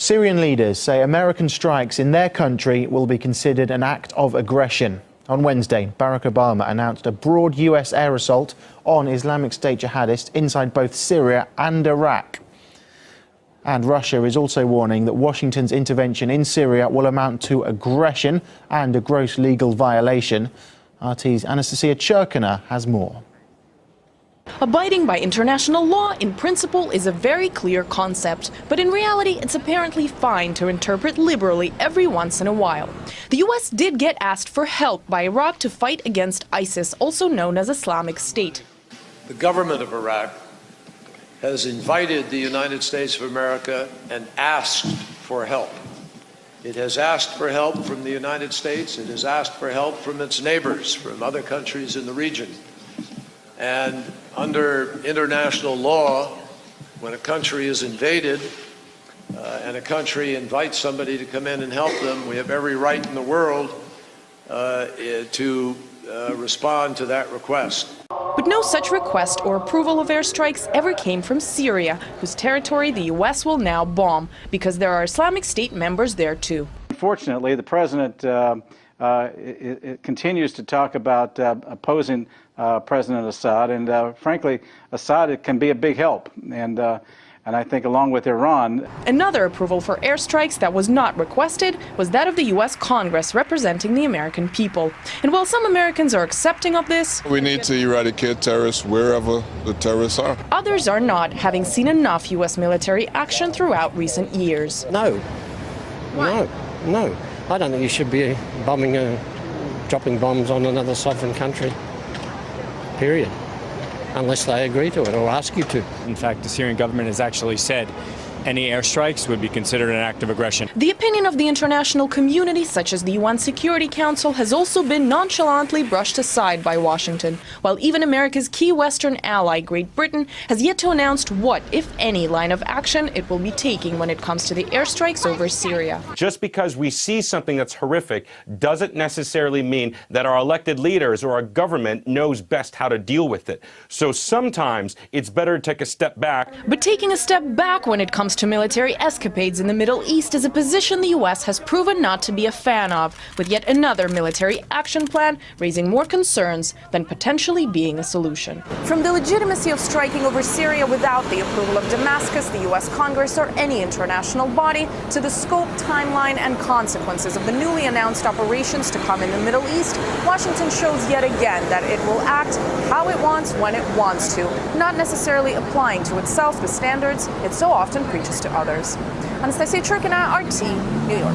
Syrian leaders say American strikes in their country will be considered an act of aggression. On Wednesday, Barack Obama announced a broad US air assault on Islamic State jihadists inside both Syria and Iraq. And Russia is also warning that Washington's intervention in Syria will amount to aggression and a gross legal violation. RT's Anastasia Churkina has more. Abiding by international law in principle is a very clear concept, but in reality it's apparently fine to interpret liberally every once in a while. The US did get asked for help by Iraq to fight against ISIS, also known as Islamic State. The government of Iraq has invited the United States of America and asked for help. It has asked for help from the United States. It has asked for help from its neighbors, from other countries in the region. And under international law, when a country is invaded and a country invites somebody to come in and help them, we have every right in the world to respond to that request. But no such request or approval of airstrikes ever came from Syria, whose territory the U.S. will now bomb, because there are Islamic State members there too. Unfortunately, the president it continues to talk about opposing President Assad, and frankly, Assad can be a big help, and I think along with Iran. Another approval for airstrikes that was not requested was that of the U.S. Congress representing the American people. And while some Americans are accepting of this, we need to eradicate terrorists wherever the terrorists are. Others are not, having seen enough U.S. military action throughout recent years. No. Why? No. I don't think you should be bombing, dropping bombs on another sovereign country, period, unless they agree to it or ask you to. In fact, the Syrian government has actually said any airstrikes would be considered an act of aggression. The opinion of the international community, such as the UN Security Council, has also been nonchalantly brushed aside by Washington, while even America's key Western ally, Great Britain, has yet to announce what, if any, line of action it will be taking when it comes to the airstrikes over Syria. Just because we see something that's horrific doesn't necessarily mean that our elected leaders or our government knows best how to deal with it. So sometimes it's better to take a step back. But taking a step back when it comes to military escapades in the Middle East is a position the U.S. has proven not to be a fan of, with yet another military action plan raising more concerns than potentially being a solution. From the legitimacy of striking over Syria without the approval of Damascus, the U.S. Congress, or any international body, to the scope, timeline, and consequences of the newly announced operations to come in the Middle East, Washington shows yet again that it will act how it wants when it wants to, not necessarily applying to itself the standards it so often preaches to others. Anastasia Churkina, RT, New York.